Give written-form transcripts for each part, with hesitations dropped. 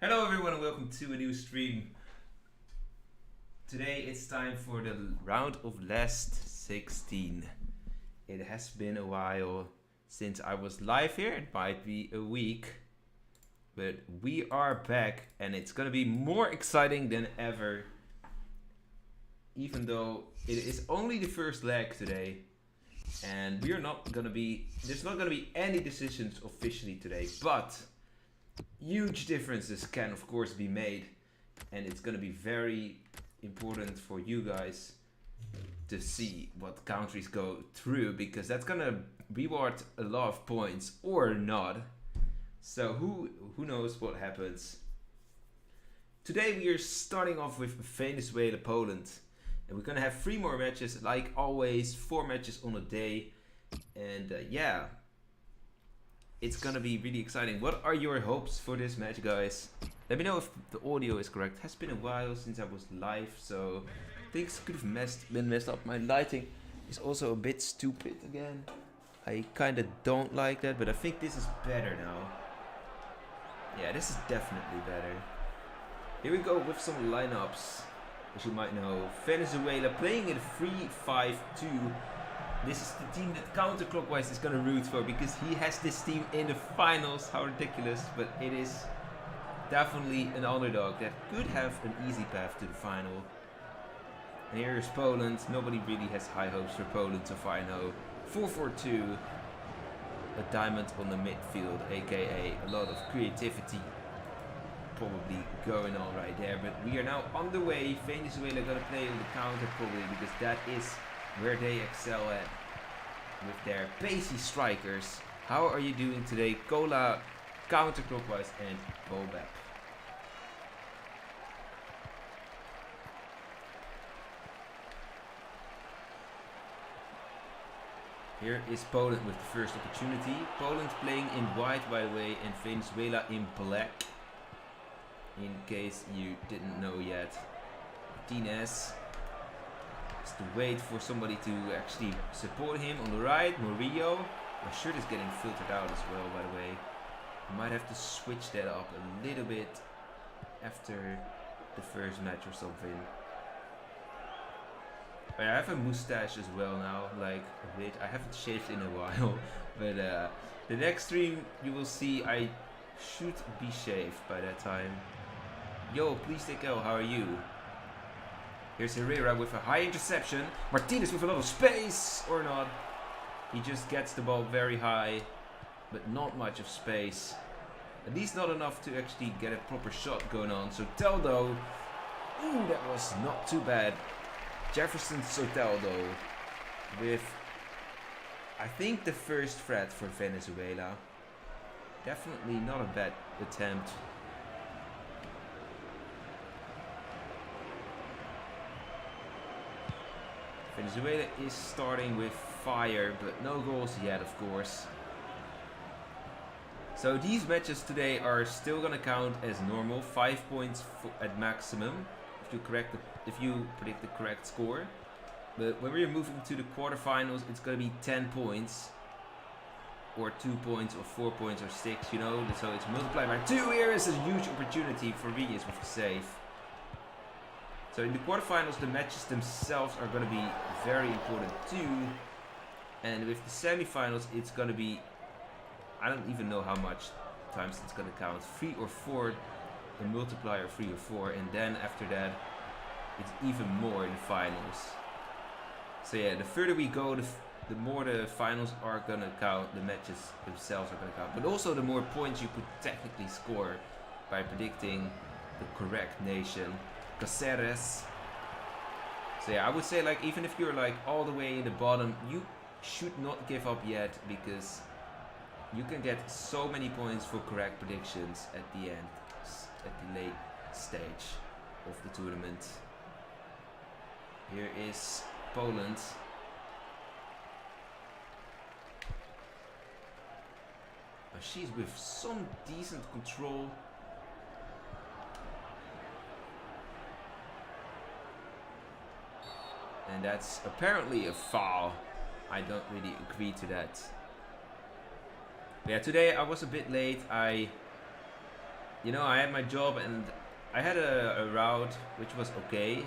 Hello everyone and welcome to a new stream. Today it's time for the round of last 16. It has been a while since I was live here, it might be a week. But we are back and it's gonna be more exciting than ever. Even though it is only the first leg today. And there's not gonna be any decisions officially today, but huge differences can of course be made, and it's going to be very important for you guys to see what countries go through, because that's going to reward a lot of points or not. So who knows what happens. Today we are starting off with Venezuela, Poland, and we're going to have 3 more matches like always, 4 matches on a day. And yeah, it's gonna be really exciting. What are your hopes for this match, guys? Let me know if the audio is correct. It has been a while since I was live, so things could have been messed up. My lighting is also a bit stupid again. I kinda don't like that, but I think this is better now. Yeah, this is definitely better. Here we go with some lineups. As you might know, Venezuela playing in 3-5-2. This is the team that counterclockwise is going to root for, because he has this team in the finals. How ridiculous, but it is definitely an underdog that could have an easy path to the final. And here is Poland. Nobody really has high hopes for Poland so far, I know. 4-4-2. A diamond on the midfield, aka a lot of creativity probably going on right there. But we are now on the way. Venezuela going to play on the counter probably, because that is where they excel at with their pacey strikers. How are you doing today? Cola counterclockwise and Bobap. Here is Poland with the first opportunity. Poland playing in white, by the way, and Venezuela in black, in case you didn't know yet. Martinez to wait for somebody to actually support him on the right. Murillo. My shirt is getting filtered out as well, by the way. I might have to switch that up a little bit after the first match or something. But I have a mustache as well now, like a bit. I haven't shaved in a while, but the next stream you will see I should be shaved by that time. Yo, please take L, how are you? Here's Herrera with a high interception. Martinez with a lot of space, or not. He just gets the ball very high, but not much of space. At least not enough to actually get a proper shot going on. Soteldo, ooh, that was not too bad. Jefferson Soteldo with, I think, the first threat for Venezuela. Definitely not a bad attempt. Venezuela is starting with fire, but no goals yet, of course. So these matches today are still gonna count as normal, 5 points at maximum if you predict the correct score. But when we're moving to the quarterfinals, it's gonna be 10 points, or 2 points, or 4 points, or 6. You know, so it's multiplied by 2. Here is a huge opportunity for Venus with a save. So in the quarterfinals, the matches themselves are going to be very important too. And with the semifinals, it's going to be, I don't even know how much times it's going to count. 3 or 4, the multiplier 3 or 4. And then after that, it's even more in the finals. So yeah, the further we go, the more the finals are going to count. The matches themselves are going to count. But also the more points you could technically score by predicting the correct nation. Caceres. So yeah, I would say, like, even if you're like all the way in the bottom, you should not give up yet, because you can get so many points for correct predictions at the end, at the late stage of the tournament. Here is Poland. She's with some decent control. And that's apparently a foul. I don't really agree to that. But yeah, today I was a bit late. I You know, I had my job and I had a route which was okay.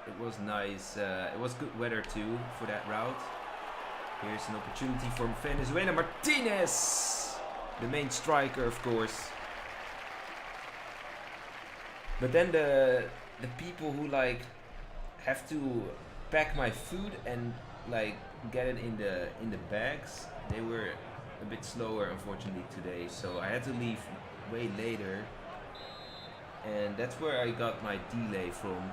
It was nice. It was good weather too for that route. Here's an opportunity for Venezuela. Martinez! The main striker, of course. But then the people who like have to pack my food and like get it in the bags, they were a bit slower unfortunately today, so I had to leave way later, and that's where I got my delay from.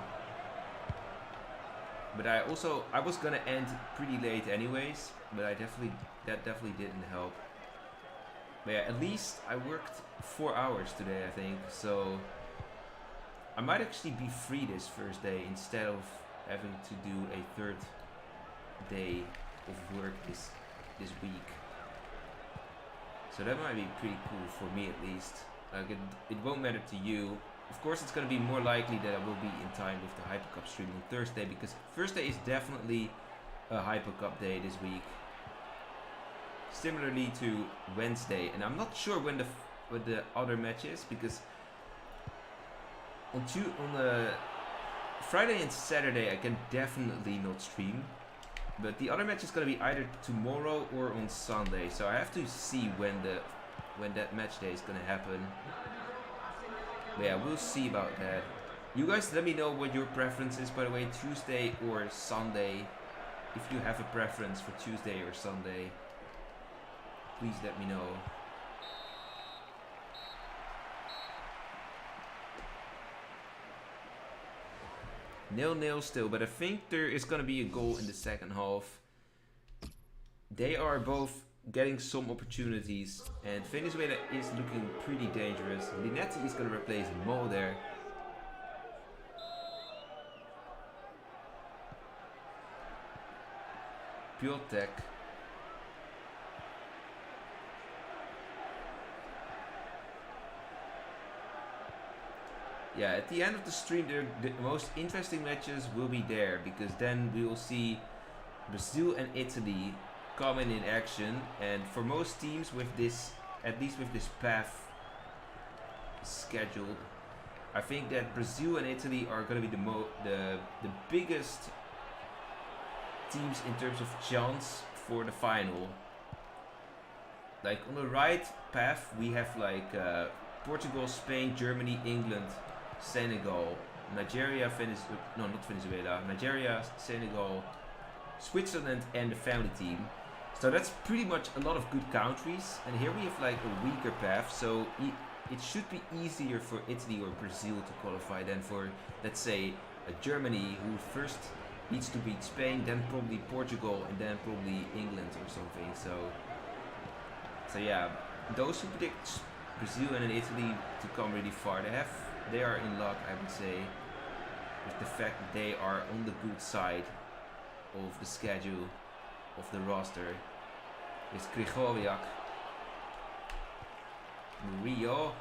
But I was gonna end pretty late anyways, but that definitely didn't help. But yeah, at least I worked 4 hours today, I think, so I might actually be free this first day instead of having to do a third day of work this week. So that might be pretty cool for me at least. Like it won't matter to you. Of course, it's going to be more likely that I will be in time with the Hypo Cup stream on Thursday, because Thursday is definitely a Hypo Cup day this week. Similarly to Wednesday, and I'm not sure when the other match is, because on Friday and Saturday I can definitely not stream, but the other match is going to be either tomorrow or on Sunday, so I have to see when that match day is going to happen. But yeah, we'll see about that. You guys let me know what your preference is, by the way, Tuesday or Sunday. If you have a preference for Tuesday or Sunday, please let me know. 0-0 still, but I think there is going to be a goal in the second half. They are both getting some opportunities, and Venezuela is looking pretty dangerous. Linetti is going to replace Mo there. Piotek. Yeah, at the end of the stream, the most interesting matches will be there, because then we will see Brazil and Italy coming in action. And for most teams with this, at least with this path scheduled, I think that Brazil and Italy are going to be the biggest teams in terms of chance for the final. Like on the right path, we have like Portugal, Spain, Germany, England, Senegal, Nigeria, not Venezuela, Nigeria, Senegal, Switzerland, and the family team. So that's pretty much a lot of good countries. And here we have like a weaker path, so it should be easier for Italy or Brazil to qualify than for, let's say, Germany, who first needs to beat Spain, then probably Portugal, and then probably England or something. So yeah, those who predict Brazil and Italy to come really far, they are in luck, I would say, with the fact that they are on the good side of the schedule of the roster. It's Grigoriak, Murillo,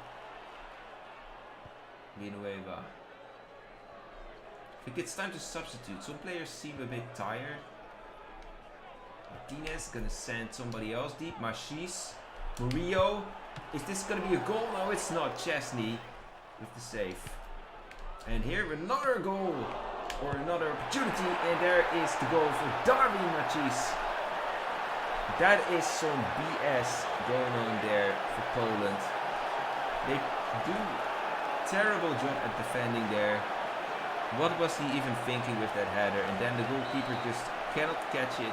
Villanueva. I think it's time to substitute. Some players seem a bit tired. Martinez gonna send somebody else deep. Machis, Murillo. Is this gonna be a goal? No, it's not. Chesney with the save. And here another goal, or another opportunity, and there is the goal for Darwin Machis. That is some BS going on there for Poland. They do a terrible job at defending there. What was he even thinking with that header? And then the goalkeeper just cannot catch it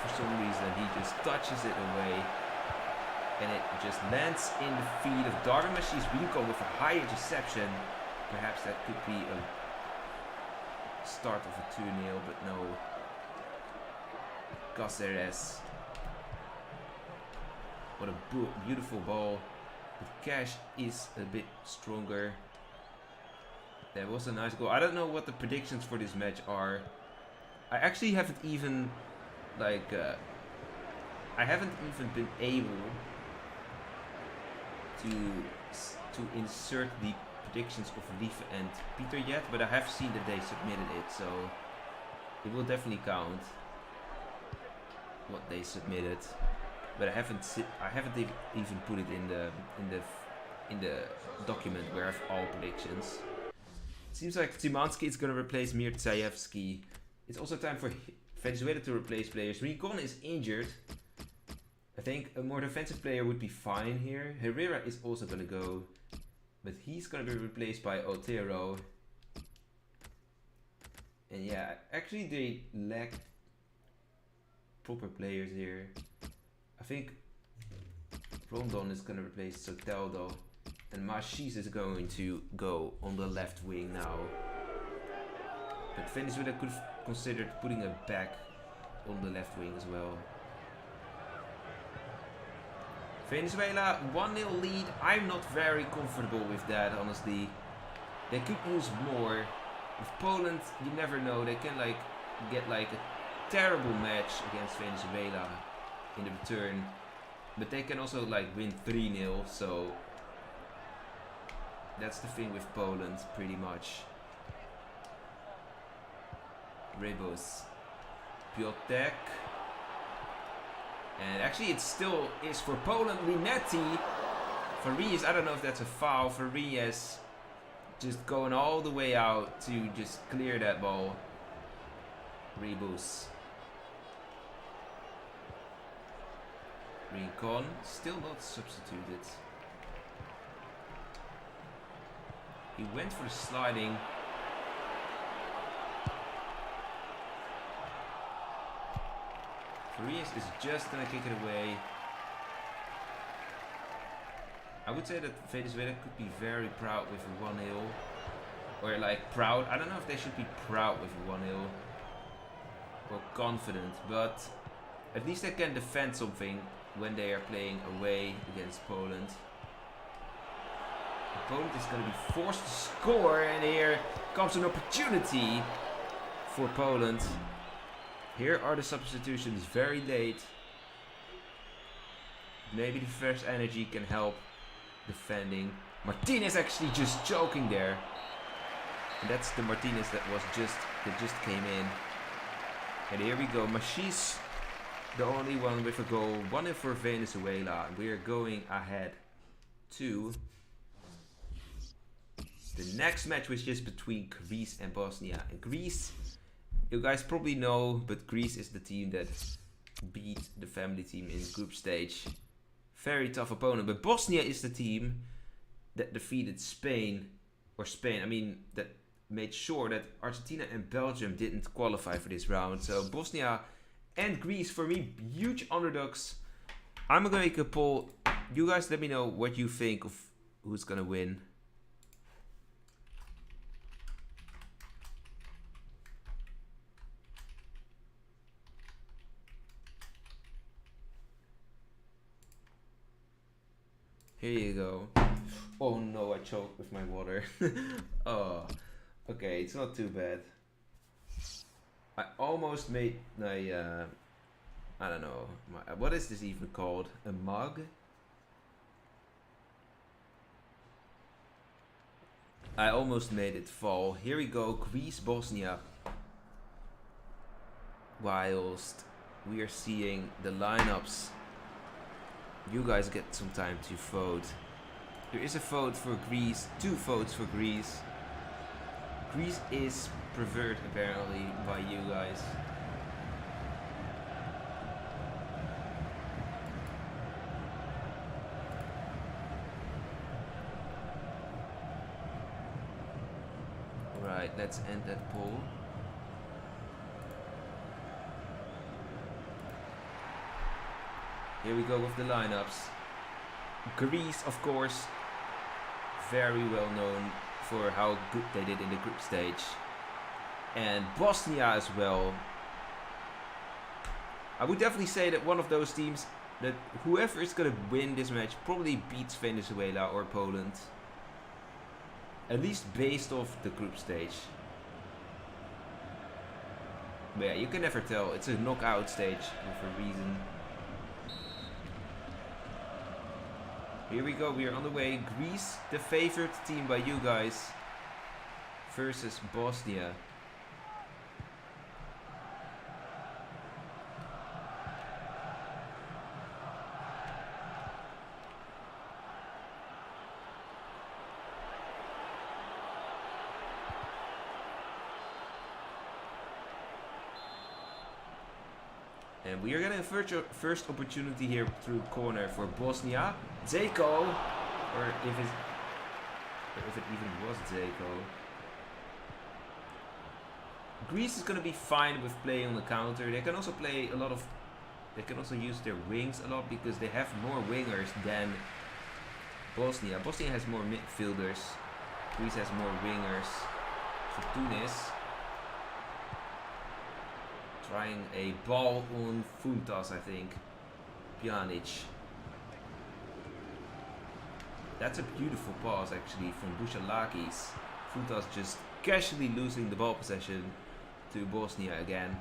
for some reason. He just touches it away, and it just lands in the feet of Darwin Machis. Rico with a high interception. Perhaps that could be a start of a 2-0, but no. Cáceres. What a beautiful ball. But Cash is a bit stronger. That was a nice goal. I don't know what the predictions for this match are. I actually haven't even, like, I haven't even been able to insert the predictions of Lieve and Peter yet, but I have seen that they submitted it, so it will definitely count what they submitted. But I haven't even put it in the in the document where I have all predictions. It seems like Szymanski is going to replace Mirzaevski. It's also time for Venezuela to replace players. Rincon is injured. I think a more defensive player would be fine here. Herrera is also going to go. But he's going to be replaced by Otero. And yeah, actually they lack proper players here. I think Rondon is going to replace Soteldo. And Machis is going to go on the left wing now. But Venezuela could have considered putting a back on the left wing as well. Venezuela 1-0 lead. I'm not very comfortable with that, honestly. They could use more. With Poland, you never know. They can like get like a terrible match against Venezuela in the return. But they can also like win 3-0. So that's the thing with Poland, pretty much. Rebos. Piotek. And actually it still is for Poland. Linetti. Farias, I don't know if that's a foul. Farias just going all the way out to just clear that ball. Rebus. Rincon, still not substituted. He went for the sliding. Farias is just gonna kick it away. I would say that Venezuela could be very proud with a 1-0. Or like proud. I don't know if they should be proud with a 1-0. Or confident. But at least they can defend something when they are playing away against Poland. Poland is going to be forced to score. And here comes an opportunity for Poland. Here are the substitutions very late. Maybe the fresh energy can help defending. Martinez actually just choking there. And that's the Martinez that just came in. And here we go. Machis, the only one with a goal. 1-0 for Venezuela. And we are going ahead to the next match, which is between Greece and Bosnia. And Greece, you guys probably know, but Greece is the team that beat the family team in group stage. Very tough opponent. But Bosnia is the team that defeated Spain. Or Spain, I mean, that made sure that Argentina and Belgium didn't qualify for this round. So Bosnia and Greece, for me, huge underdogs. I'm going to make a poll. You guys let me know what you think of who's going to win. Here you go. Oh no, I choked with my water. Oh, okay, it's not too bad. I almost made my, I don't know, what is this even called? A mug? I almost made it fall. Here we go, Greece, Bosnia. Whilst we are seeing the lineups, you guys get some time to vote. There is a vote for Greece, 2 votes for Greece. Greece is preferred apparently by you guys. Right, let's end that poll. Here we go with the lineups. Greece, of course, very well known for how good they did in the group stage. And Bosnia as well. I would definitely say that one of those teams, that whoever is going to win this match probably beats Venezuela or Poland. At least based off the group stage. But yeah, you can never tell. It's a knockout stage for a reason. Here we go, we are on the way. Greece, the favorite team by you guys, versus Bosnia. And we are getting a first opportunity here through corner for Bosnia. Zeko, or if it even was Zeko. Greece is going to be fine with playing on the counter. They can also play a lot of... They can also use their wings a lot because they have more wingers than Bosnia. Bosnia has more midfielders. Greece has more wingers. For Tunis. Trying a ball on Funtas, I think. Pjanic. That's a beautiful pass actually from Bouchalakis. Funtas just casually losing the ball possession to Bosnia again.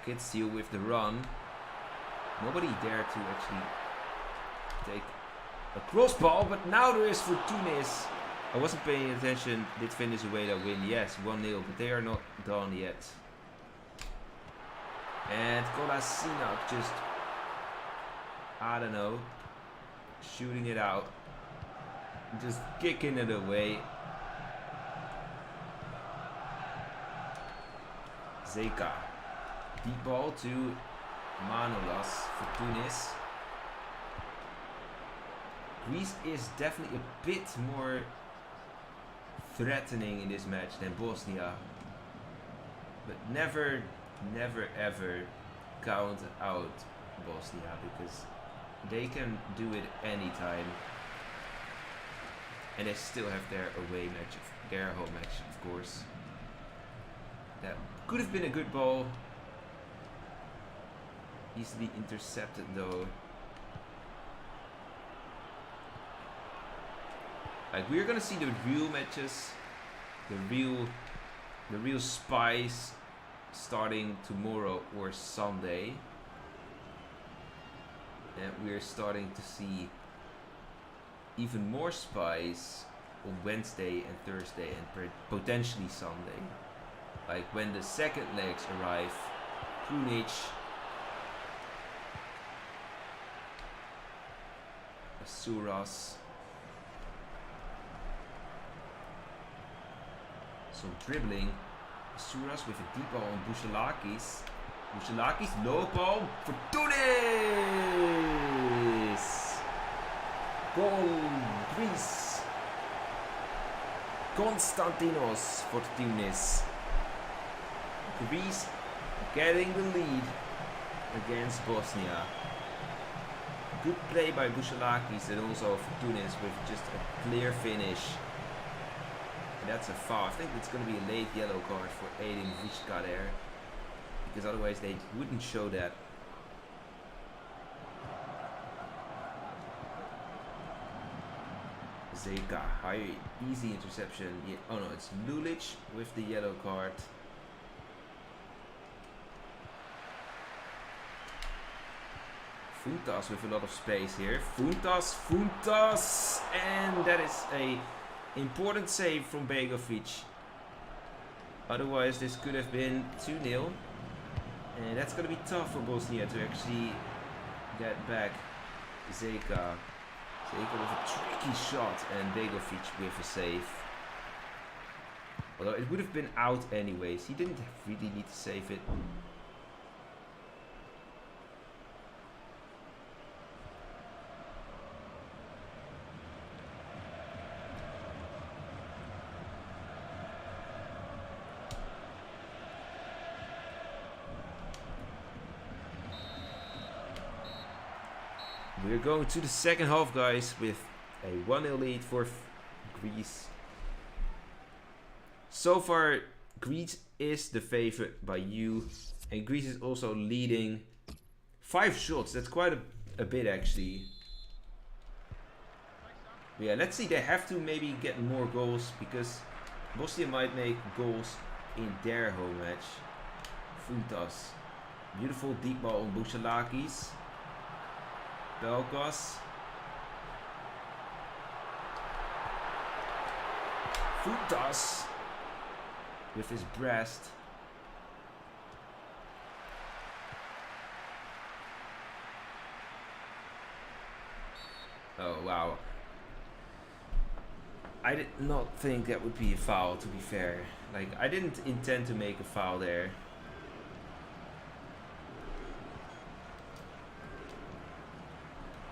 Gets you with the run. Nobody dared to actually take a cross ball, but now there is for Tunis. I wasn't paying attention. Did Venezuela win? Yes, 1-0, but they are not done yet. And Kolasinac just, I don't know, shooting it out. Just kicking it away. Zeka. Deep ball to Manolas for Tunis. Greece is definitely a bit more threatening in this match than Bosnia. But never ever count out Bosnia because they can do it anytime. And they still have their away match, their home match, of course. That could have been a good ball. Easily intercepted though. Like, we're gonna see the real matches, the real spice starting tomorrow or Sunday. And we're starting to see even more spice on Wednesday and Thursday and potentially Sunday. Like when the second legs arrive, Krunic, Asuras. So dribbling, Asuras with a deep ball on Bouchalakis. Bouchalakis, low ball for Tunis! Goal, Greece. Konstantinos for Tunis. Greece getting the lead against Bosnia. Good play by Bouchalakis and also for Tunis with just a clear finish. And that's a foul. I think it's going to be a late yellow card for Edin Vizca there. Because otherwise they wouldn't show that. Zeka, high, easy interception. Yeah, oh no, it's Lulic with the yellow card. Funtas with a lot of space here. Funtas, and that is a important save from Begovic. Otherwise, this could have been 2-0, and that's going to be tough for Bosnia to actually get back. Zeka with a tricky shot, and Begovic with a save. Although it would have been out anyways. He didn't really need to save it. We're going to the second half, guys, with a 1-0 lead for Greece. So far, Greece is the favorite by you, and Greece is also leading 5 shots. That's quite a bit, actually. But yeah, let's see. They have to maybe get more goals because Bosnia might make goals in their home match. Funtas, beautiful deep ball on Bouchalakis. Belkos. Funtas. with his breast. Oh, wow. I did not think that would be a foul, to be fair. Like, I didn't intend to make a foul there.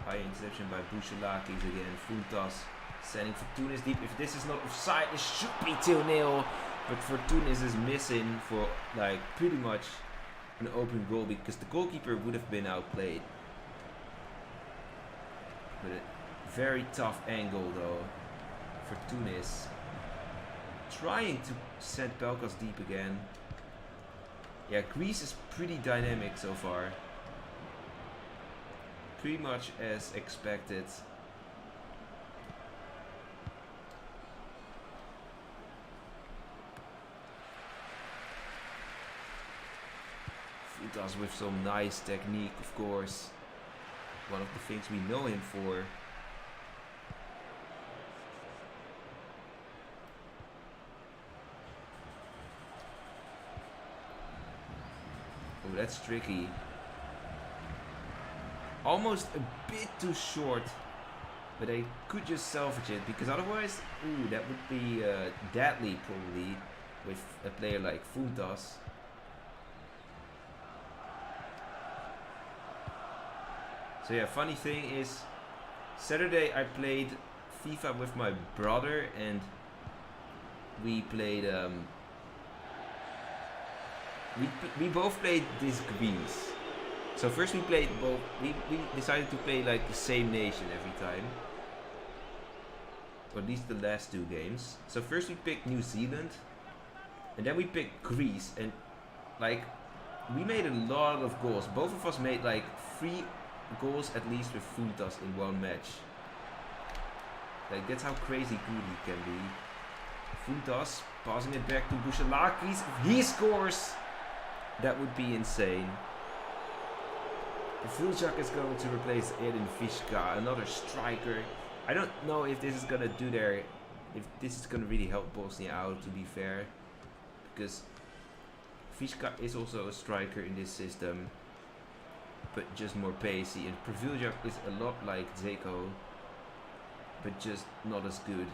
High interception by Bouchalakis again. Funtas sending Fortounis deep. If this is not offside, it should be 2-0. But Fortounis is missing for, like, pretty much an open goal because the goalkeeper would have been outplayed. But a very tough angle, though. Fortounis trying to send Pelkas deep again. Yeah, Greece is pretty dynamic so far. Pretty much as expected. Funtas with some nice technique, of course. One of the things we know him for. Oh, that's tricky. Almost a bit too short, but they could just salvage it because otherwise, ooh, that would be deadly probably with a player like Funtas. So yeah, funny thing is, Saturday I played FIFA with my brother and we played we both played this Greece. So first we played both, we decided to play like the same nation every time. Or at least the last two games. So first we picked New Zealand. And then we picked Greece. And like, we made a lot of goals. Both of us made like 3 goals at least with Funtas in one match. Like, that's how crazy good he can be. Funtas passing it back to Bouchalakis. If he scores, that would be insane. Vilcak is going to replace Edin Vishka, another striker. I don't know if this is gonna do if this is gonna really help Bosnia out, to be fair, because Vishka is also a striker in this system, but just more pacey. And Previljak is a lot like Zeko, but just not as good.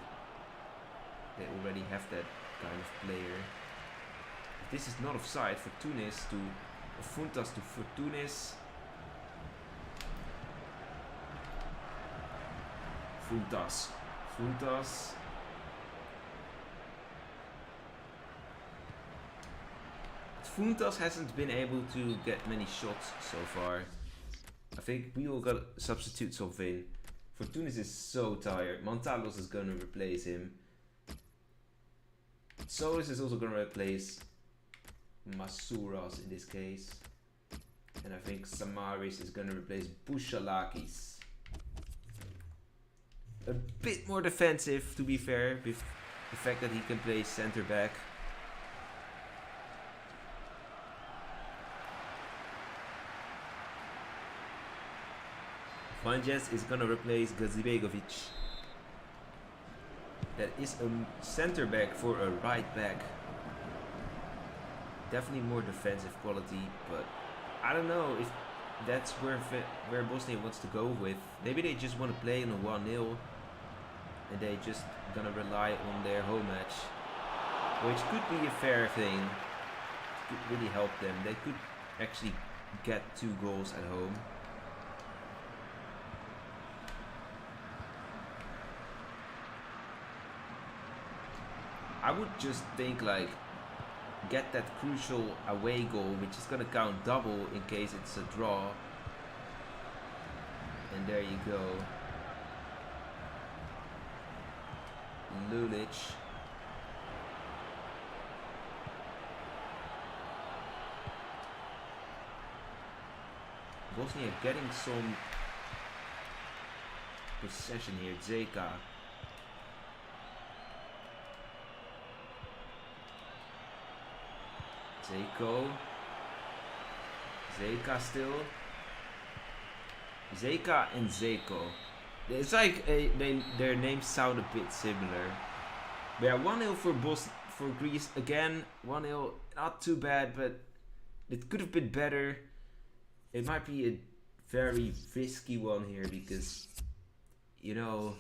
They already have that kind of player. If this is not offside, Fortounis to Funtas to Fortounis. Funtas. Funtas hasn't been able to get many shots so far. I think we all got to substitute something. Fortounis is so tired. Montalos is going to replace him. Solis is also going to replace Masouras in this case. And I think Samaris is going to replace Bouchalakis. A bit more defensive, to be fair, with the fact that he can play center back. Vanjes is gonna replace Gazibegovic. That is a center back for a right back. Definitely more defensive quality, but I don't know if that's where Bosnia wants to go with. Maybe they just want to play in a 1-0 and they just gonna rely on their home match, which could be a fair thing. Could really help them. They could actually get 2 goals at home. I would just think like, get that crucial away goal, which is gonna count double in case it's a draw. And there you go. Lulic. Bosnia getting some possession here. Zeka. Zeka still. Zeka and Zeko. It's like their names sound a bit similar. But yeah, 1-0 for Greece again. 1-0, not too bad, but it could have been better. It might be a very risky one here because, you know,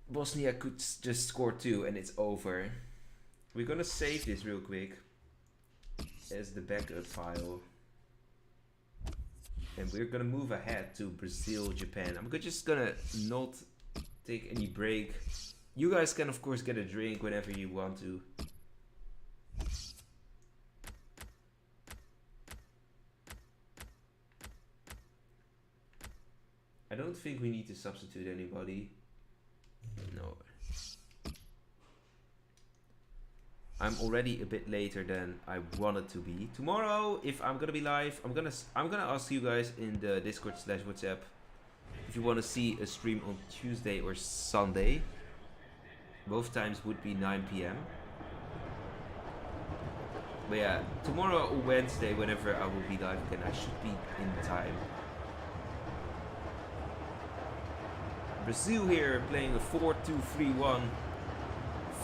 Bosnia could just score 2 and it's over. We're gonna save this real quick as the backup file. And we're gonna move ahead to Brazil, Japan. I'm just gonna not take any break. You guys can of course get a drink whenever you want to. I don't think we need to substitute anybody. No. I'm already a bit later than I wanted to be. Tomorrow, if I'm gonna be live, I'm gonna ask you guys in the Discord / WhatsApp if you want to see a stream on Tuesday or Sunday. Both times would be 9 PM. But yeah, tomorrow or Wednesday, whenever I will be live again, I should be in time. Brazil here playing a 4-2-3-1.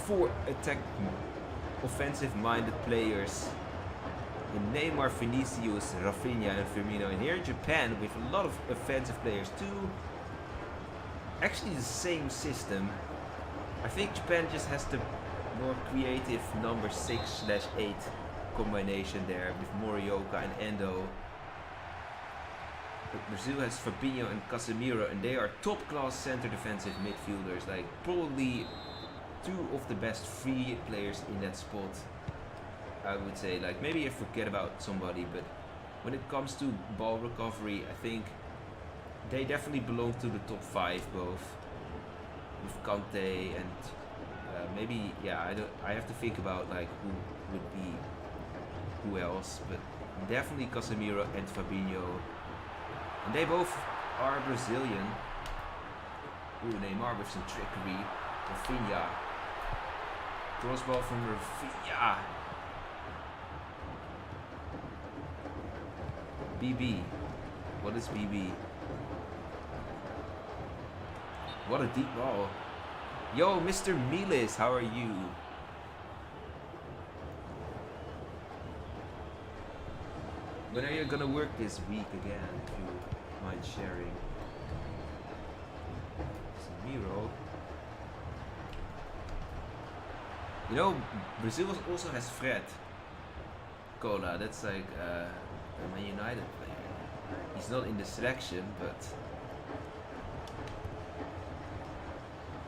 4 attack offensive-minded players in Neymar, Vinicius, Rafinha and Firmino. And here Japan with a lot of offensive players too. Actually the same system. I think Japan just has the more creative number 6/8 combination there with Morioka and Endo. But Brazil has Fabinho and Casemiro, and they are top-class center defensive midfielders. Like probably 2 of the best 3 players in that spot, I would say. Like maybe I forget about somebody, but when it comes to ball recovery, I think they definitely belong to the top 5 both. With Kante and maybe I have to think about like who would be who else, but definitely Casemiro and Fabinho. And they both are Brazilian. Ooh, Neymar with some trickery. Rafinha. Crossball from Rafinha. BB. What is BB? What a deep ball. Yo, Mr. Miles, how are you? When are you gonna work this week again, if you mind sharing? Miro. You know, Brazil also has Fred Cola. That's like a Man United player. He's not in the selection, but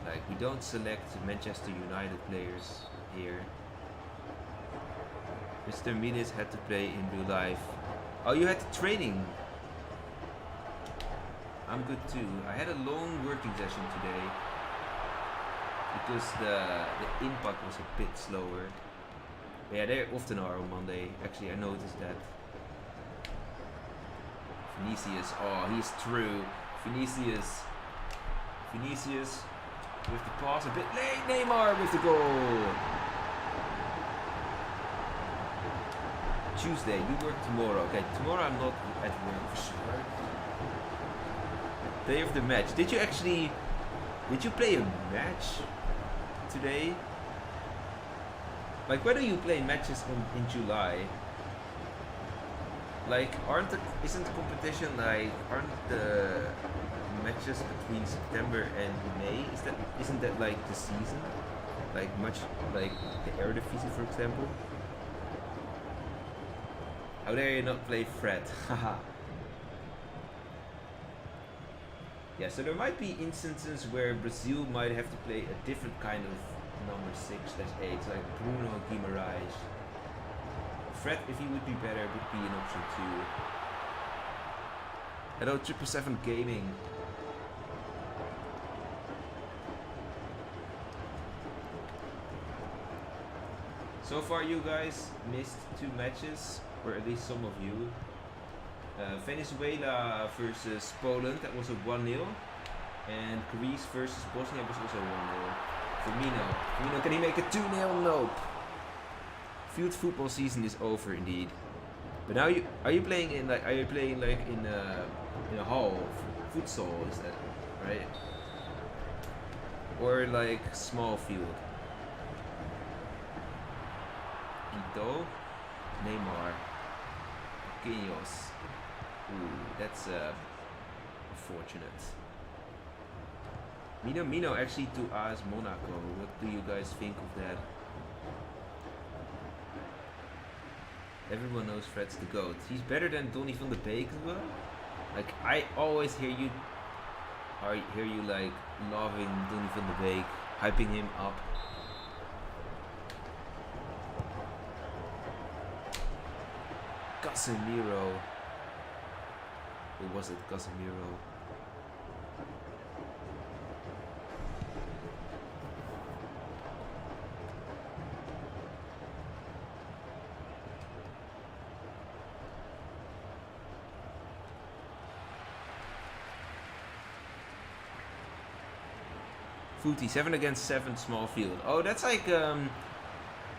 like we don't select Manchester United players here. Mr. Miles had to play in real life. Oh, you had the training. I'm good too. I had a long working session today because the impact was a bit slower. But yeah, they often are on Monday. Actually, I noticed that. Vinicius, oh, he's true. Vinicius with the pass a bit late. Neymar with the goal. Tuesday, you work tomorrow. Okay, tomorrow I'm not at work for sure. Day of the match. Did you play a match today? Like, when do you play matches in July? Like, isn't the competition like, aren't the matches between September and May? Isn't that like the season? Like much like the Eredivisie, for example? How dare you not play Fred? Haha. Yeah, so there might be instances where Brazil might have to play a different kind of number 6/8, like Bruno Guimaraes. Fred, if he would be better, would be an option too. Hello, 777 Gaming. So far you guys missed 2 matches, or at least some of you. Venezuela versus Poland, that was a 1-0. And Greece versus Bosnia was also 1-0. Firmino, can he make a 2-0? Nope. Field football season is over indeed. But now are you playing in a hall, futsal, is that right? Or like small field? Ito, Neymar, Marquinhos. Ooh, that's unfortunate. Mino actually to AS Monaco. What do you guys think of that? Everyone knows Fred's the GOAT. He's better than Donny van de Beek as well. Like I always hear you like loving Donny van de Beek, hyping him up. Casemiro. Or was it Casemiro? Footy 7 against 7 small field. Oh, that's like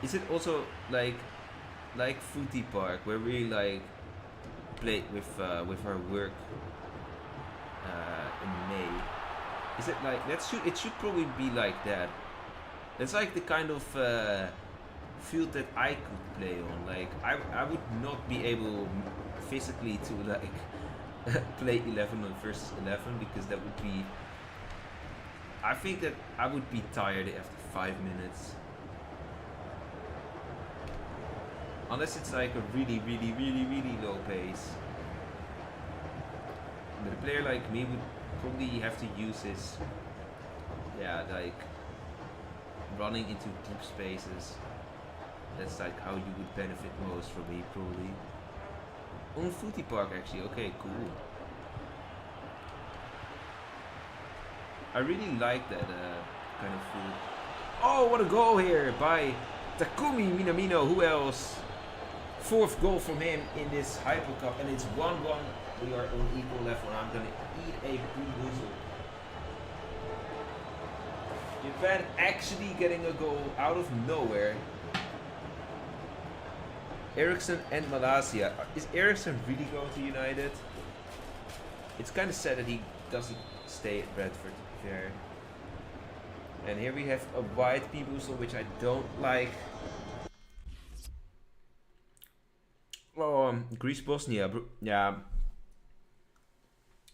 is it also like Footy Park where we like played with our work in May? Is it like that? It should probably be like that. That's like the kind of field that I could play on. Like I would not be able physically to like play 11 versus 11 because that would be. I think that I would be tired after 5 minutes. Unless it's like a really low pace. But a player like me would probably have to use his, like running into deep spaces. That's like how you would benefit most from me probably. On Footy Park actually, okay, cool. I really like that kind of food. Oh, what a goal here by Takumi Minamino. Who else? 4th goal from him in this Hypo Cup, and it's 1-1. We are on equal level, and I'm gonna eat a bamboozle. Japan actually getting a goal out of nowhere. Eriksson and Malaysia. Is Eriksson really going to United? It's kind of sad that he doesn't stay at Bradford. There. And here we have a white bamboozle, which I don't like. Oh, Greece Bosnia, yeah,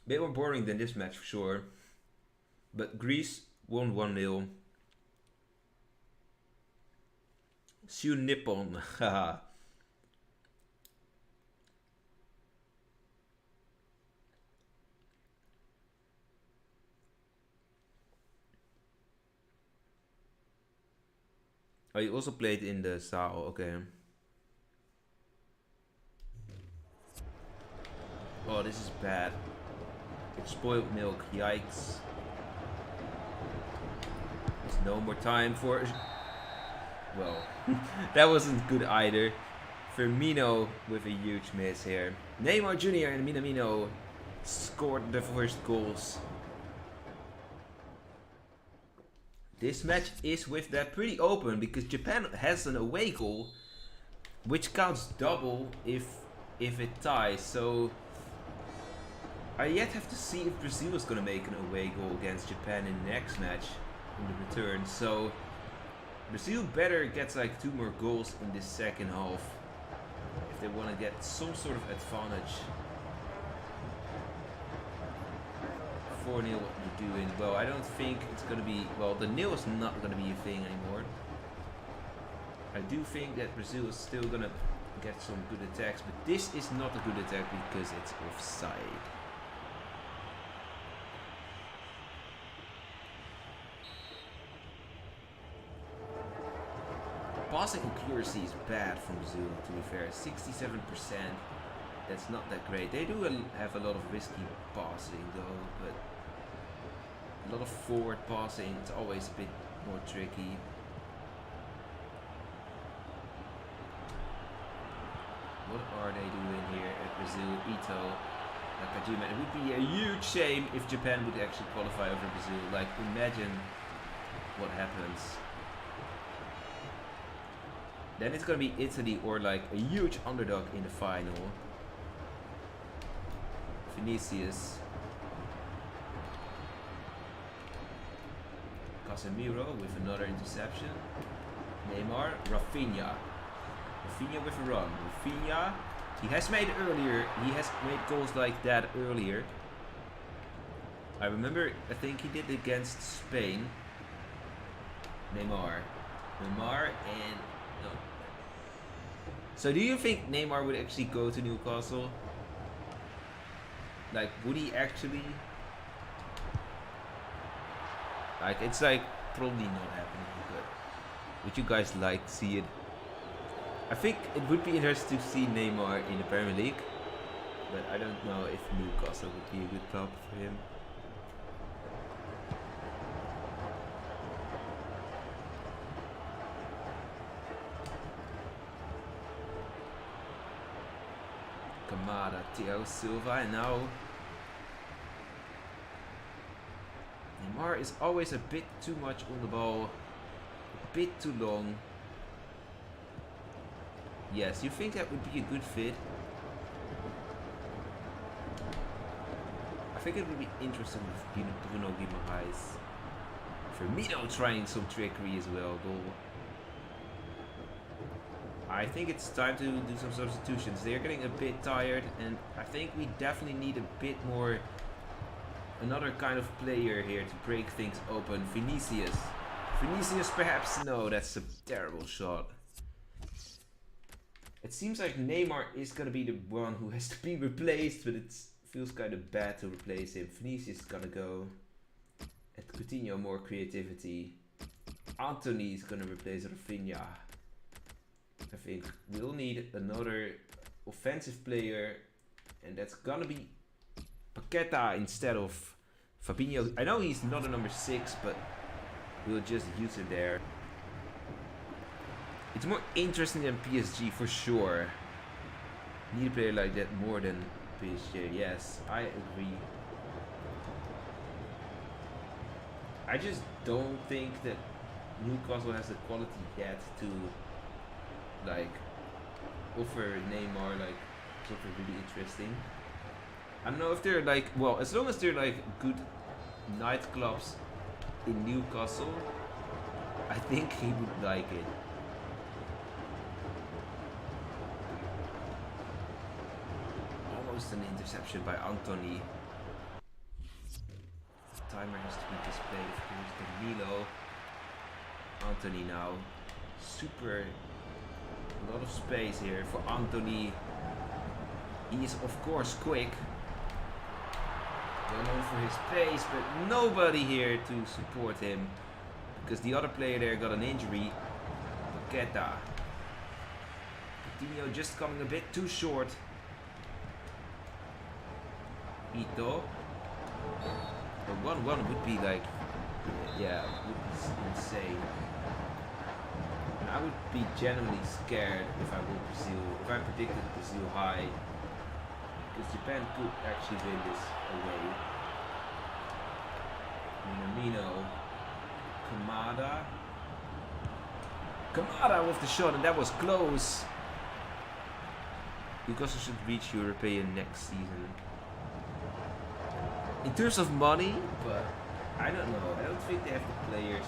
bit more boring than this match for sure. But Greece won 1-0. Sue Nippon, haha. Oh, you also played in the Sao, okay. Oh, this is bad. It's spoiled milk, yikes. There's no more time for... Well, that wasn't good either. Firmino with a huge miss here. Neymar Jr. and Minamino scored the first goals. This match is with that pretty open because Japan has an away goal, which counts double if it ties. So I yet have to see if Brazil is gonna make an away goal against Japan in the next match in the return. So Brazil better get like 2 more goals in this second half if they want to get some sort of advantage. 4-0, what you're doing. Well, I don't think it's gonna be, well, the nil is not gonna be a thing anymore. I do think that Brazil is still gonna get some good attacks, but this is not a good attack because it's offside. Passing accuracy is bad from Brazil, to be fair. 67%. That's not that great. They do have a lot of risky passing though, but a lot of forward passing, it's always a bit more tricky. What are they doing here at Brazil? Ito, Nakajima. It would be a huge shame if Japan would actually qualify over Brazil. Like, imagine what happens. Then it's gonna be Italy or like a huge underdog in the final. Vinicius. Casemiro with another interception. Neymar. Rafinha. Rafinha with a run. Rafinha, he has made goals like that earlier. I remember, I think he did against Spain. Neymar and no. So do you think Neymar would actually go to Newcastle? Like, would he actually? Like, it's like probably not happening, but would you guys like to see it? I think it would be interesting to see Neymar in the Premier League, but I don't know if Newcastle would be a good club for him. Kamada, Thiago Silva, and now Neymar is always a bit too much on the ball, a bit too long. Yes, you think that would be a good fit? I think it would be interesting with Bruno Guimaraes. Firmino trying some trickery as well, though. I think it's time to do some substitutions. They're getting a bit tired, and I think we definitely need a bit more, another kind of player here to break things open. Vinicius. Vinicius perhaps? No, that's a terrible shot. It seems like Neymar is gonna be the one who has to be replaced, but it feels kind of bad to replace him. Vinicius is gonna go. At Coutinho, more creativity. Anthony is gonna replace Rafinha. I think we'll need another offensive player, and that's gonna be Paqueta instead of Fabinho. I know he's not a number 6, but we'll just use him there. It's more interesting than PSG for sure. Need a player like that more than PSG. Yes, I agree. I just don't think that Newcastle has the quality yet to like offer Neymar like something really interesting. I don't know if they're like, well, as long as they're like good nightclubs in Newcastle, I think he would like it. Almost an interception by Anthony. The timer has to be displayed, of course. Danilo. Anthony now. Super. A lot of space here for Anthony. He is of course quick. Well known for his pace, but nobody here to support him. Because the other player there got an injury. Paqueta. Coutinho just coming a bit too short. Ito. The 1-1 would be like, yeah, would be insane. I would be genuinely scared if I were Brazil, if I predicted Brazil high, because Japan could actually win this away. Minamino, Kamada with the shot, and that was close. Because I should reach European next season. In terms of money, but I don't know. I don't think they have the players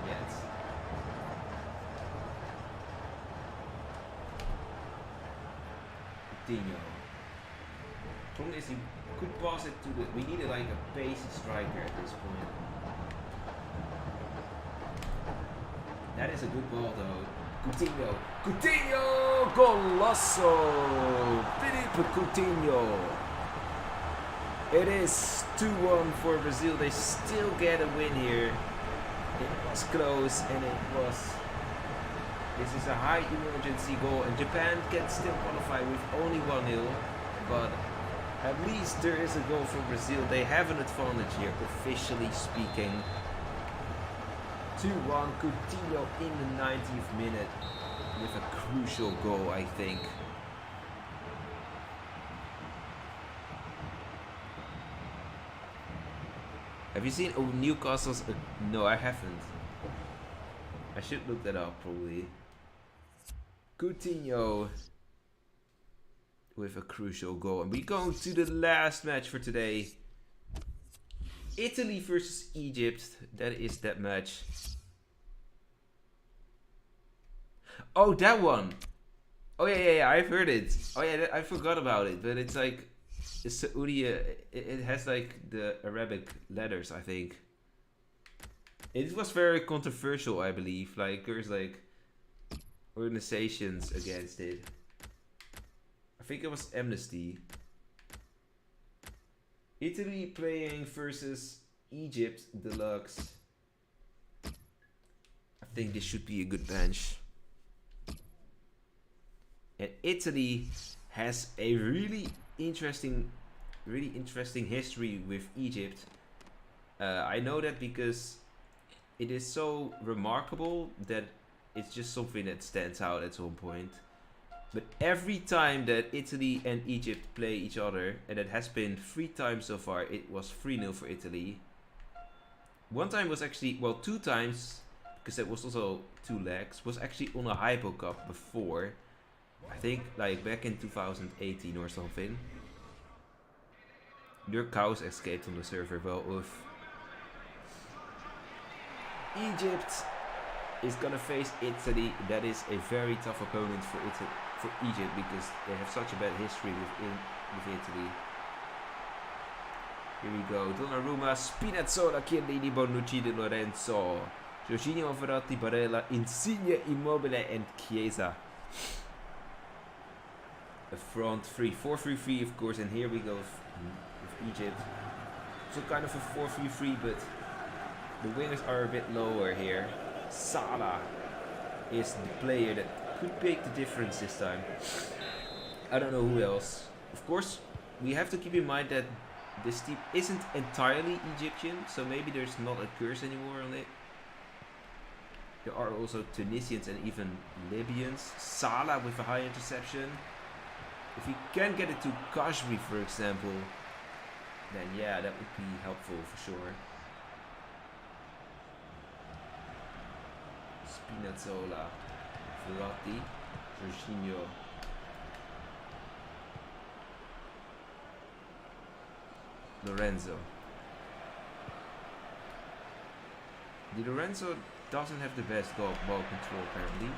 yet. Coutinho. Problem is, he could pass it to the. We needed like a pacey striker at this point. That is a good ball though. Coutinho! Golasso! Felipe Coutinho! It is 2-1 for Brazil. They still get a win here. It was close and it was. This is a high emergency goal, and Japan can still qualify with only 1-0. But at least there is a goal for Brazil. They have an advantage here, officially speaking. 2-1, Coutinho in the 90th minute with a crucial goal, I think. Have you seen Newcastle's? No, I haven't. I should look that up probably. Coutinho with a crucial goal, and we go to the last match for today. Italy versus Egypt. That is that match. Oh, that one. Oh yeah, I've heard it. Oh yeah, I forgot about it. But it's like it's Saudi. It has like the Arabic letters, I think. It was very controversial, I believe. Like there's like organizations against it. I think it was Amnesty. Italy playing versus Egypt Deluxe. I think this should be a good bench. And Italy has a really interesting history with Egypt. I know that because it is so remarkable that it's just something that stands out at some point. But every time that Italy and Egypt play each other, and it has been 3 times so far, it was 3-0 for Italy. One time was actually, well, 2 times, because it was also 2 legs, was actually on a Hypo Cup before. I think like back in 2018 or something. Your cows escaped on the server. Well, if Egypt is gonna face Italy, that is a very tough opponent for Egypt because they have such a bad history with Italy. Here we go. Donnarumma, Spinazzola, Chiellini, Bonucci, Di Lorenzo, Jorginho, Verratti, Barella, Insigne, Immobile, and Chiesa. A front 3, 4-3-3 of course, and here we go with Egypt. So kind of a 4-3-3, but the wingers are a bit lower here. Salah is the player that could make the difference this time. I don't know who else. Of course, we have to keep in mind that this team isn't entirely Egyptian, so maybe there's not a curse anymore on it. There are also Tunisians and even Libyans. Salah with a high interception. If he can get it to Kashri, for example, then yeah, that would be helpful for sure. Spinazzola, Verratti, Jorginho, Lorenzo. Di Lorenzo doesn't have the best ball control apparently.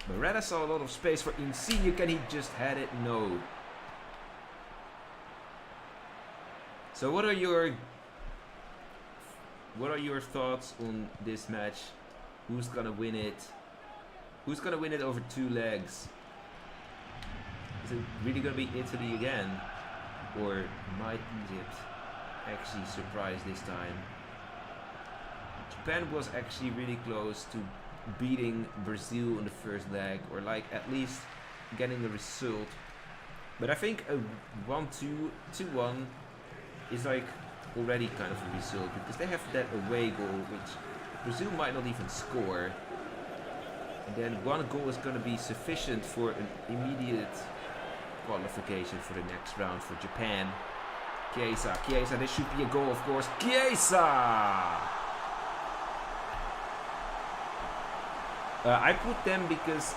Barella saw a lot of space for Insigne. Can he just head it? No. So what are your thoughts on this match? Who's gonna win it? Who's gonna win it over 2 legs? Is it really gonna be Italy again? Or might Egypt actually surprise this time? Japan was actually really close to beating Brazil in the first leg, or like at least getting a result. But I think a 1-2, 2-1 is like already kind of a result because they have that away goal which Brazil might not even score. And then 1 goal is going to be sufficient for an immediate qualification for the next round for Japan. Chiesa, this should be a goal of course. Chiesa! I put them because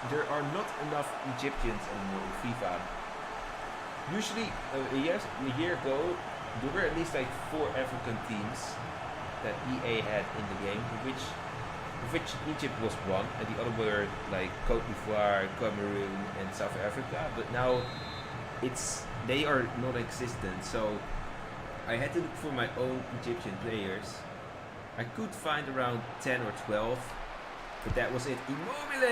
there are not enough Egyptians anymore in FIFA. Usually, a year ago, there were at least like 4 African teams that EA had in the game, of which Egypt was one, and the other were like Cote d'Ivoire, Cameroon, and South Africa. But now, they are non-existent. So I had to look for my own Egyptian players. I could find around 10 or 12. But that was it. Immobile!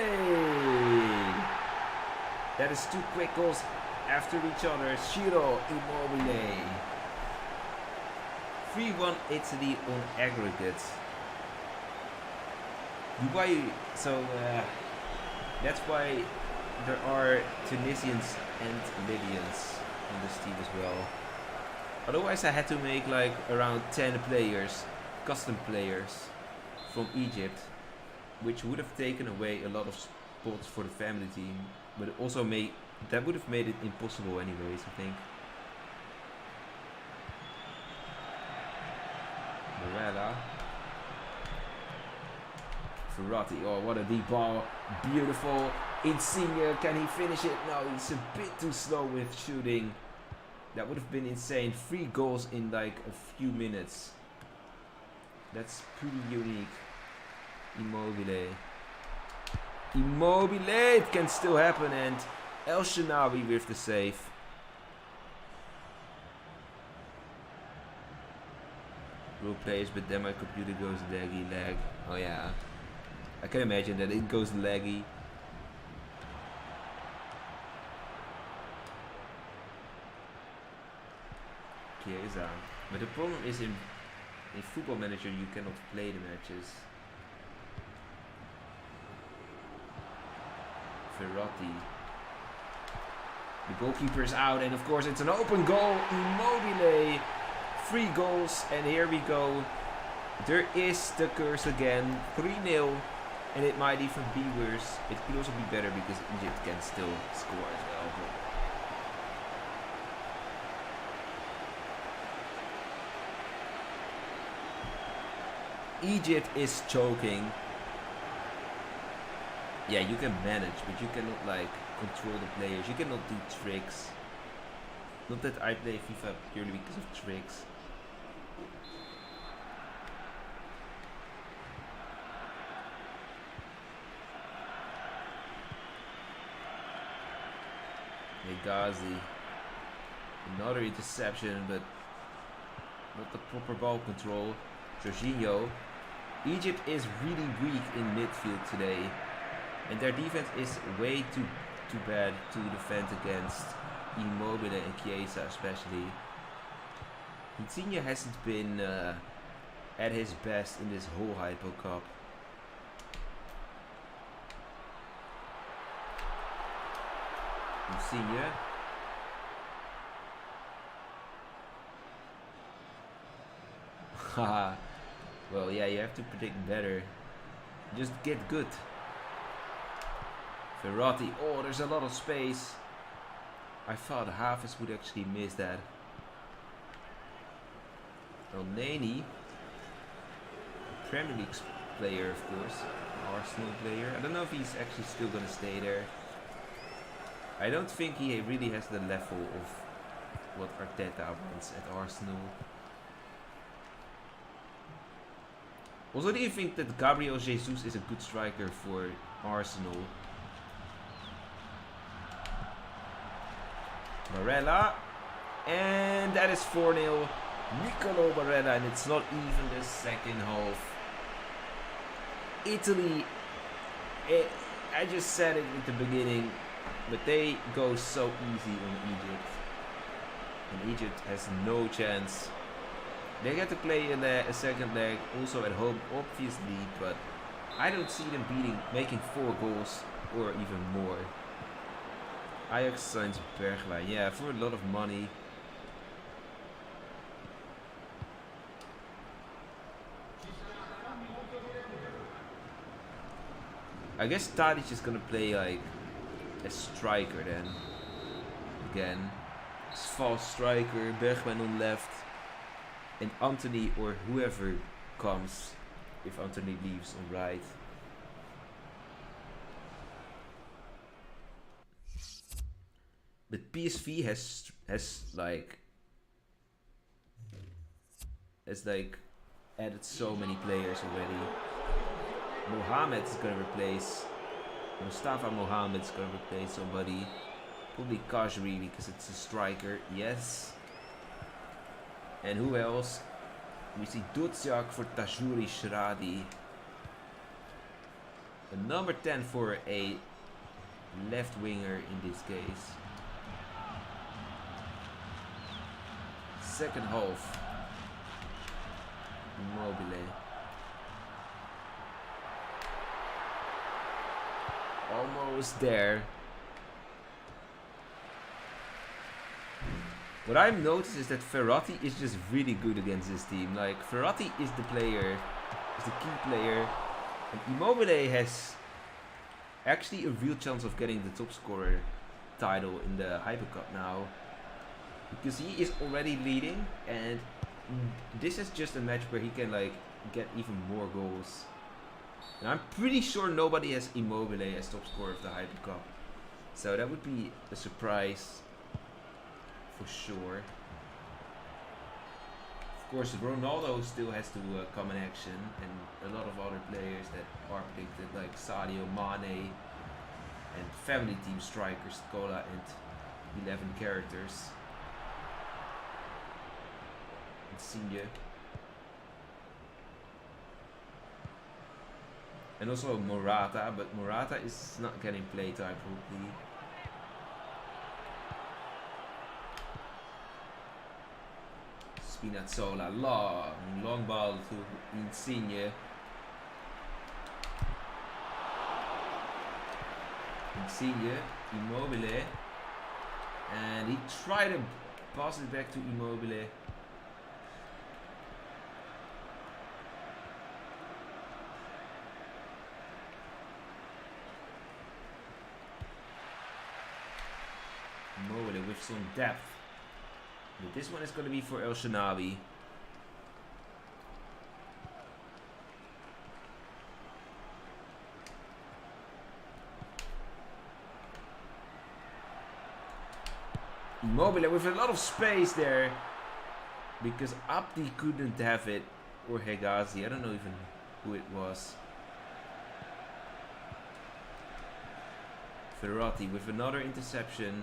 That is 2 quick goals after each other. Shiro Immobile. 3-1 Italy on aggregate. That's why there are Tunisians and Libyans on this team as well. Otherwise I had to make like around 10 players, custom players from Egypt, which would have taken away a lot of spots for the family team, but also that would have made it impossible anyways, I think. Barella. Verratti, oh what a deep ball, beautiful. Insigne, can he finish it? No, he's a bit too slow with shooting. That would have been insane, 3 goals in like a few minutes. That's pretty unique. Immobile. Immobile! It can still happen, and El Shanawi with the save. Rule plays, but then my computer goes laggy lag. Oh yeah. I can imagine that it goes laggy. Chiesa. But the problem is in Football Manager you cannot play the matches. Verratti. The goalkeeper is out, and of course it's an open goal. Immobile. 3 goals, and here we go. There is the curse again. 3-0, and it might even be worse. It could also be better because Egypt can still score as well. Egypt is choking. Yeah, you can manage, but you cannot like control the players. You cannot do tricks. Not that I play FIFA purely because of tricks. Ghazi. Another interception, but not the proper ball control. Jorginho. Egypt is really weak in midfield today, and their defense is way too bad to defend against Immobile and Chiesa especially. Insigne hasn't been at his best in this whole Hypo Cup. Insigne. Haha. Well, yeah, you have to predict better. Just get good. Verratti. Oh, there's a lot of space. I thought Havertz would actually miss that. Elneny. Premier League player, of course. Arsenal player. I don't know if he's actually still gonna stay there. I don't think he really has the level of what Arteta wants at Arsenal. Also, do you think that Gabriel Jesus is a good striker for Arsenal? Barella. And that is 4-0. Nicolo Barella, and it's not even the second half. Italy, I just said it at the beginning, but they go so easy on Egypt. And Egypt has no chance. They get to play a second leg, also at home, obviously, but I don't see them making 4 goals or even more. Ajax signs Bergwijn, yeah, for a lot of money. I guess Tadic is gonna play like a striker then. Again. False striker, Bergwijn on left. And Anthony or whoever comes if Anthony leaves on right. But PSV has added so many players already. Mohamed is gonna replace Mustafa. Mohamed is gonna replace somebody. Probably Kajri because it's a striker. Yes. And who else? We see Dutsiak for Tajuri Shradi. A number 10 for a left winger in this case. Second half. Immobile. Almost there. What I've noticed is that Verratti is just really good against this team. Like, Verratti is the player, is the key player. And Immobile has actually a real chance of getting the top scorer title in the Hypo Cup now. Because he is already leading, and this is just a match where he can like get even more goals. And I'm pretty sure nobody has Immobile as top scorer of the Hypo Cup. So that would be a surprise. For sure. Of course, Ronaldo still has to come in action, and a lot of other players that are predicted, like Sadio Mane and family team strikers, Cola and 11 characters. Insigne. And also Morata, but Morata is not getting playtime probably. Spinazzola, long ball to Insigne. Insigne, Immobile, and he tried to pass it back to Immobile. Immobile with some depth. But this one is going to be for El Shanabi. Immobile with a lot of space there. Because Abdi couldn't have it. Or Hegazi. I don't know even who it was. Verratti with another interception.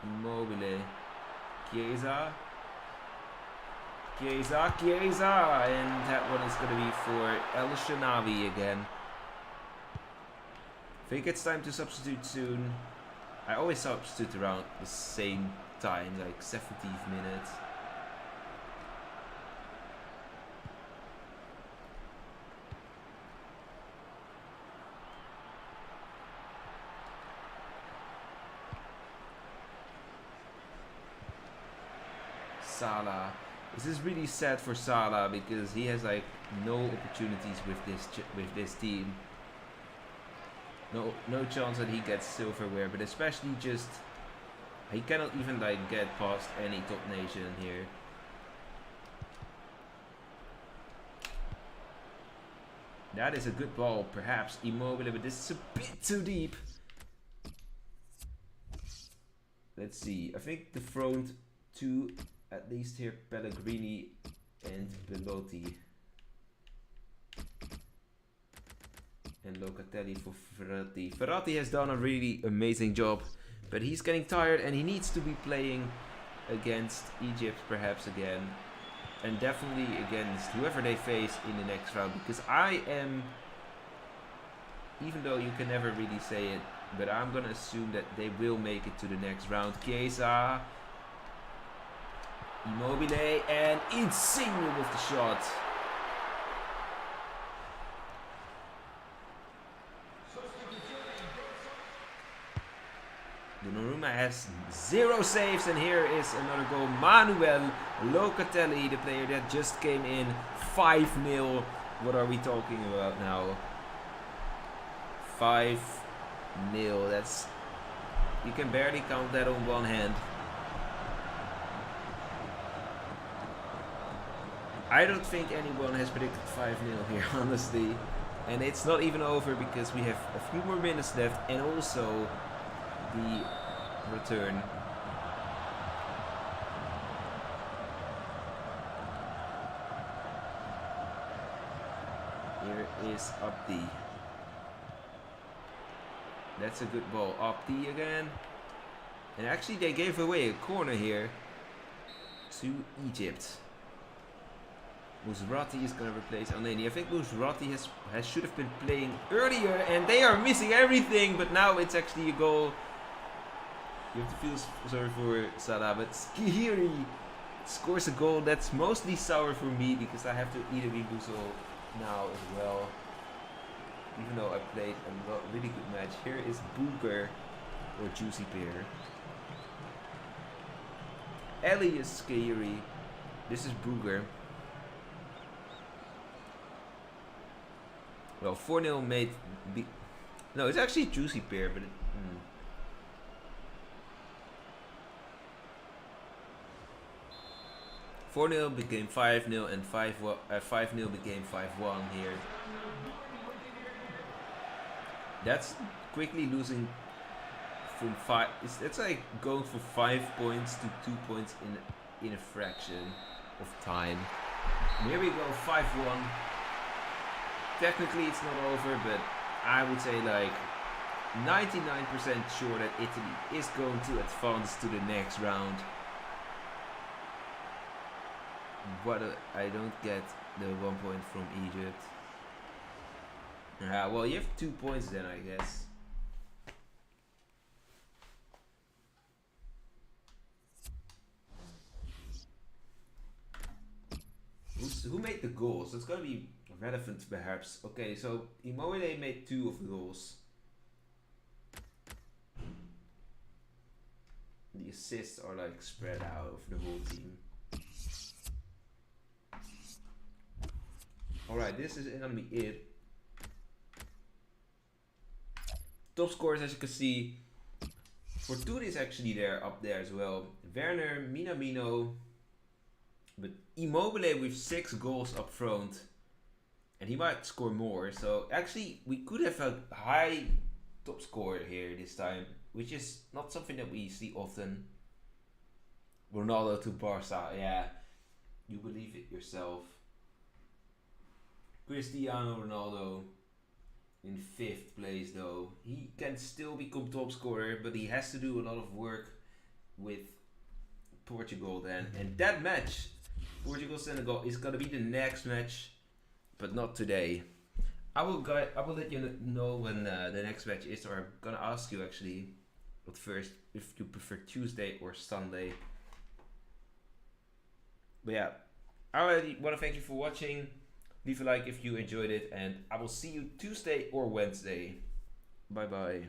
Immobile. Chiesa, and that one is going to be for El Shanabi again. I think it's time to substitute soon. I always substitute around the same time, like 70th minute. Salah. This is really sad for Salah because he has like no opportunities with this team. No chance that he gets silverware, but especially just he cannot even like get past any top nation here. That is a good ball, perhaps Immobile, but this is a bit too deep. Let's see. I think the front two. At least here, Pellegrini and Belotti. And Locatelli for Verratti. Verratti has done a really amazing job, but he's getting tired and he needs to be playing against Egypt perhaps again. And definitely against whoever they face in the next round. Because I am, even though you can never really say it, but I'm going to assume that they will make it to the next round. Chiesa. Immobile and Insigne with the shot. Donnarumma has 0 saves, and here is another goal. Manuel Locatelli, the player that just came in, 5-0. What are we talking about now? 5-0. That's, you can barely count that on one hand. I don't think anyone has predicted 5-0 here, honestly. And it's not even over because we have a few more minutes left and also the return. Here is Abdi. That's a good ball. Abdi again. And actually they gave away a corner here to Egypt. Musrati is going to replace Elneny. I think Musrati should have been playing earlier, and they are missing everything, but now it's actually a goal. You have to feel sorry for Salah, but Skiri scores a goal that's mostly sour for me because I have to eat a Bibuso now as well. Even though I played a really good match. Here is Booker or Juicy Pear. Ellie is Skiri. This is Booger. Well, 4-0 made... No, it's actually Juicy Pear, but... 4-0 became 5-0 and 5-0 became 5-1 here. That's quickly losing from 5... It's like going from 5 points to 2 points in a fraction. of time. And here we go, 5-1. Technically it's not over, but I would say like 99% sure that Italy is going to advance to the next round. But I don't get the 1 point from Egypt. Well, you have 2 points then, I guess. Who made the goals? That's gonna be relevant, perhaps. Okay, so Immobile made 2 of the goals. The assists are like spread out over the whole team. Alright, this is gonna be it. Top scorers, as you can see, Fortuna is actually there, up there as well. Werner, Minamino, but Immobile with 6 goals up front, and he might score more. So actually, we could have a high top scorer here this time, which is not something that we see often. Ronaldo to Barca, yeah, you believe it yourself. Cristiano Ronaldo in 5th place though. He can still become top scorer, but he has to do a lot of work with Portugal then. And that match, Portugal-Senegal, is gonna be the next match, but not today. I will let you know when the next match is, or I'm gonna ask you actually, but first, if you prefer Tuesday or Sunday. But yeah, I already want to thank you for watching. Leave a like if you enjoyed it, and I will see you Tuesday or Wednesday. Bye bye.